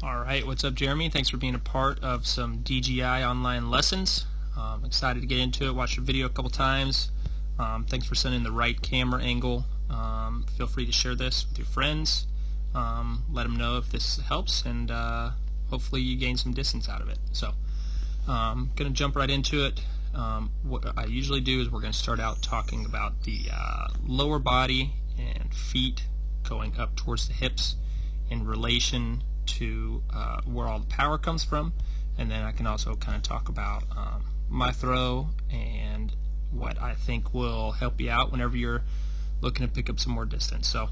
Alright, what's up, Jeremy? Thanks for being a part of some DGI online lessons. Excited to get into it. Watched your video a couple times. Thanks for sending the right camera angle. Feel free to share this with your friends. Let them know if this helps, and hopefully you gain some distance out of it. So, going to jump right into it. What I usually do is we're going to start out talking about the lower body and feet going up towards the hips in relation to where all the power comes from, and then I can also kind of talk about my throw and what I think will help you out whenever you're looking to pick up some more distance. So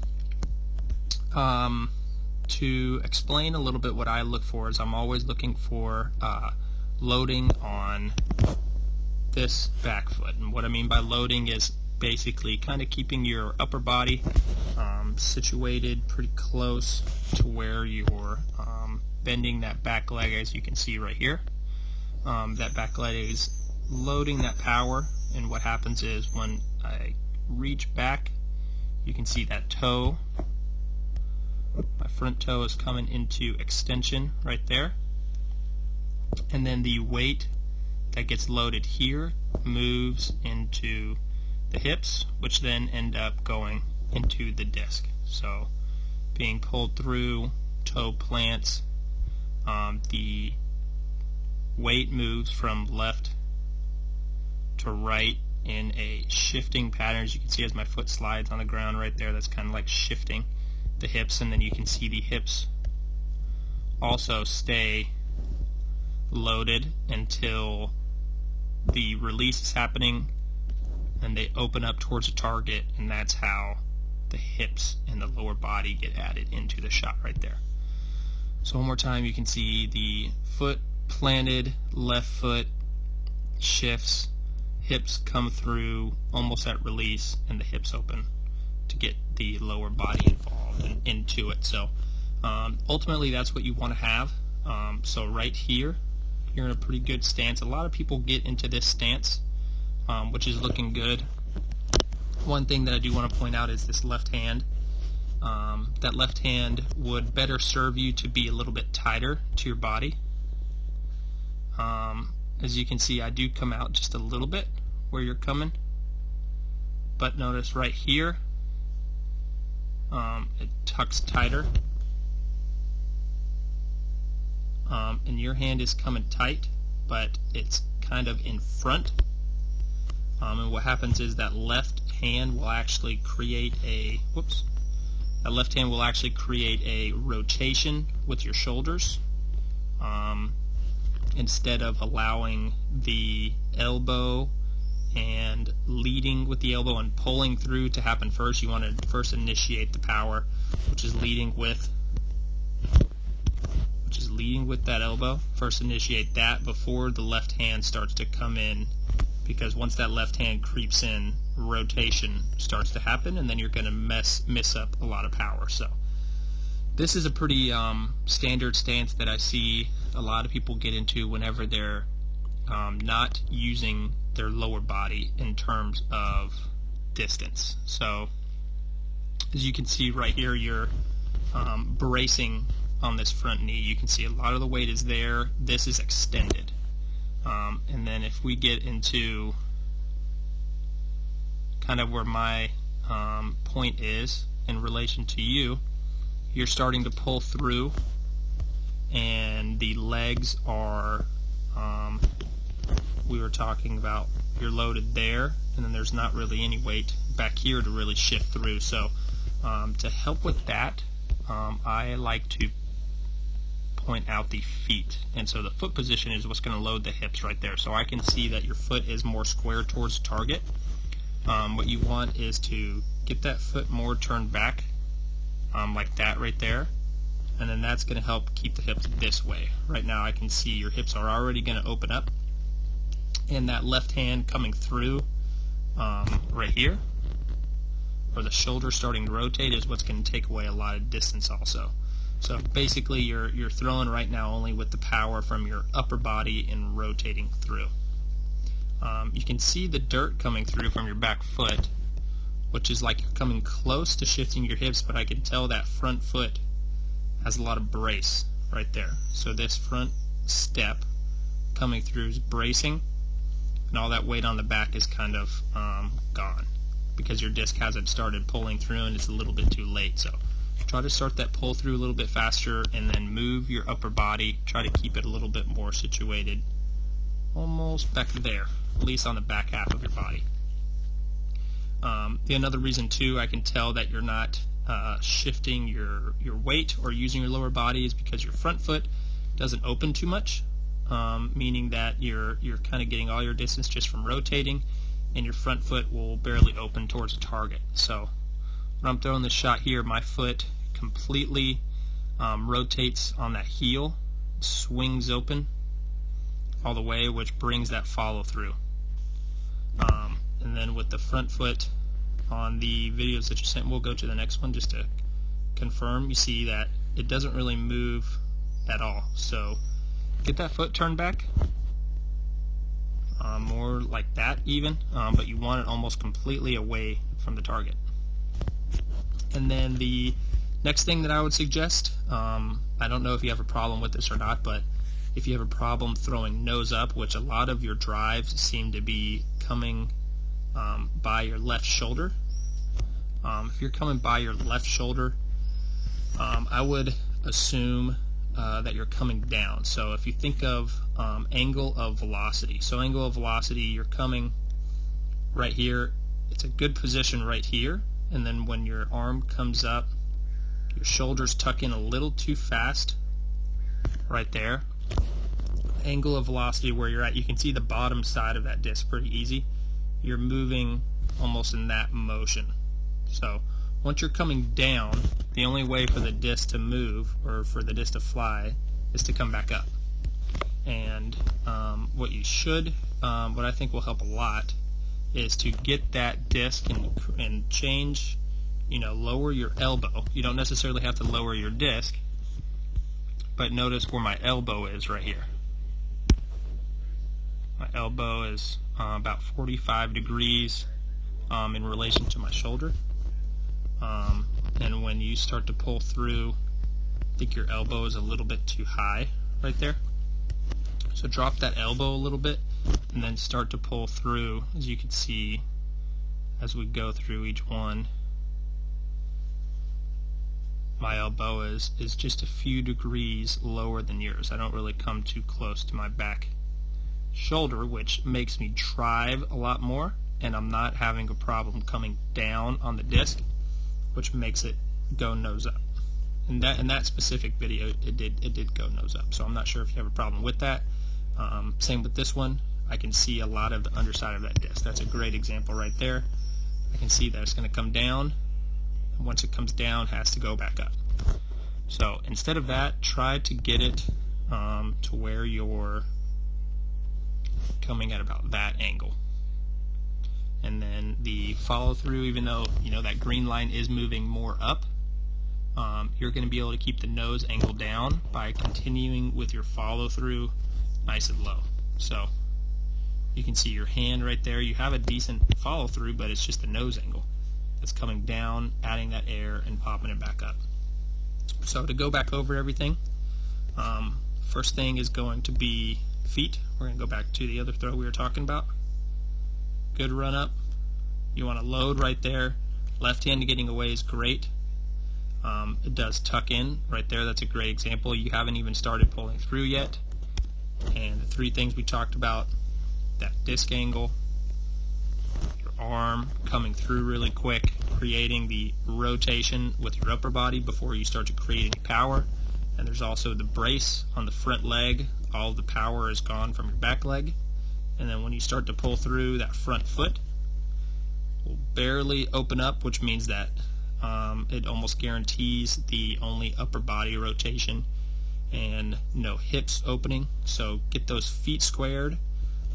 to explain a little bit what I look for is I'm always looking for loading on this back foot, and what I mean by loading is basically kind of keeping your upper body situated pretty close to where you're bending that back leg, as you can see right here. That back leg is loading that power, and what happens is when I reach back, you can see that toe, my front toe is coming into extension right there, and then the weight that gets loaded here moves into the hips, which then end up going into the disc. So being pulled through, toe plants, the weight moves from left to right in a shifting pattern. As you can see, as my foot slides on the ground right there, that's kind of like shifting the hips, and then you can see the hips also stay loaded until the release is happening and they open up towards a target, and that's how the hips and the lower body get added into the shot right there. So one more time, you can see the foot planted, left foot shifts, hips come through almost at release, and the hips open to get the lower body involved and into it. So ultimately that's what you want to have. So right here, you're in a pretty good stance. A lot of people get into this stance, which is looking good. One thing that I do want to point out is this left hand. That left hand would better serve you to be a little bit tighter to your body. As you can see, I do come out just a little bit where you're coming, but notice right here, it tucks tighter, and your hand is coming tight, but it's kind of in front. And what happens is that left hand will actually create a rotation with your shoulders, instead of allowing the elbow and leading with the elbow and pulling through to happen first. You want to first initiate the power, which is leading with that elbow. First initiate that before the left hand starts to come in, because once that left hand creeps in, rotation starts to happen, and then you're going to miss up a lot of power. So this is a pretty standard stance that I see a lot of people get into whenever they're not using their lower body in terms of distance. So as you can see right here, you're bracing on this front knee. You can see a lot of the weight is there. This is extended. And then if we get into kind of where my point is in relation to you, you're starting to pull through, and the legs are, we were talking about, you're loaded there, and then there's not really any weight back here to really shift through. So to help with that, I like to point out the feet, and so the foot position is what's going to load the hips right there. So I can see that your foot is more square towards the target. What you want is to get that foot more turned back, like that right there, and then that's going to help keep the hips this way. Right now I can see your hips are already going to open up, and that left hand coming through right here, or the shoulder starting to rotate, is what's going to take away a lot of distance also. So basically you're throwing right now only with the power from your upper body and rotating through. You can see the dirt coming through from your back foot, which is like you're coming close to shifting your hips, but I can tell that front foot has a lot of brace right there. So this front step coming through is bracing, and all that weight on the back is kind of gone because your disc hasn't started pulling through and it's a little bit too late. So try to start that pull through a little bit faster and then move your upper body. Try to keep it a little bit more situated, almost back there, at least on the back half of your body. Another reason too I can tell that you're not shifting your weight or using your lower body is because your front foot doesn't open too much, meaning that you're kind of getting all your distance just from rotating, and your front foot will barely open towards a target. So when I'm throwing this shot here, my foot completely rotates on that heel, swings open all the way, which brings that follow through. And then with the front foot on the videos that you sent, we'll go to the next one just to confirm. You see that it doesn't really move at all. So get that foot turned back, more like that even, but you want it almost completely away from the target. And then the next thing that I would suggest, I don't know if you have a problem with this or not, but if you have a problem throwing nose up, which a lot of your drives seem to be coming by your left shoulder. If you're coming by your left shoulder, I would assume that you're coming down. So if you think of angle of velocity, so angle of velocity, you're coming right here. It's a good position right here, and then when your arm comes up, your shoulders tuck in a little too fast right there. Angle of velocity where you're at, you can see the bottom side of that disc pretty easy. You're moving almost in that motion. So once you're coming down, the only way for the disc to move or for the disc to fly is to come back up. And what I think will help a lot is to get that disc and change, lower your elbow. You don't necessarily have to lower your disc, but notice where my elbow is right here. My elbow is about 45 degrees in relation to my shoulder. And when you start to pull through, I think your elbow is a little bit too high right there. So drop that elbow a little bit and then start to pull through. As you can see as we go through each one, my elbow is just a few degrees lower than yours. I don't really come too close to my back shoulder, which makes me drive a lot more, and I'm not having a problem coming down on the disc, which makes it go nose up. In that specific video, it did go nose up. So I'm not sure if you have a problem with that. Same with this one. I can see a lot of the underside of that disc. That's a great example right there. I can see that it's going to come down, and once it comes down, it has to go back up. So instead of that, try to get it to where you're coming at about that angle. And then the follow through, even though that green line is moving more up, you're going to be able to keep the nose angle down by continuing with your follow through nice and low. So you can see your hand right there. You have a decent follow through, but it's just the nose angle that's coming down, adding that air and popping it back up. So to go back over everything, first thing is going to be feet. We're going to go back to the other throw we were talking about. Good run up. You want to load right there. Left hand getting away is great. It does tuck in right there. That's a great example. You haven't even started pulling through yet. And the three things we talked about, that disc angle, your arm coming through really quick, creating the rotation with your upper body before you start to create any power. And there's also the brace on the front leg. All of the power is gone from your back leg. And then when you start to pull through, that front foot will barely open up, which means that it almost guarantees the only upper body rotation and no hips opening. So get those feet squared,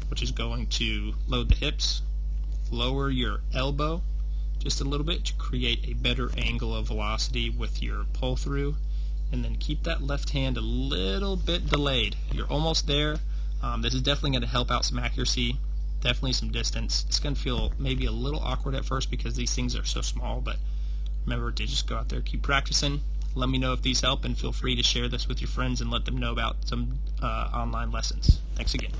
which is going to load the hips, lower your elbow just a little bit to create a better angle of velocity with your pull through, and then keep that left hand a little bit delayed. You're almost there. This is definitely going to help out some accuracy, definitely some distance. It's going to feel maybe a little awkward at first because these things are so small, but remember to just go out there, keep practicing, Let me know if these help, and feel free to share this with your friends and let them know about some online lessons. Thanks again.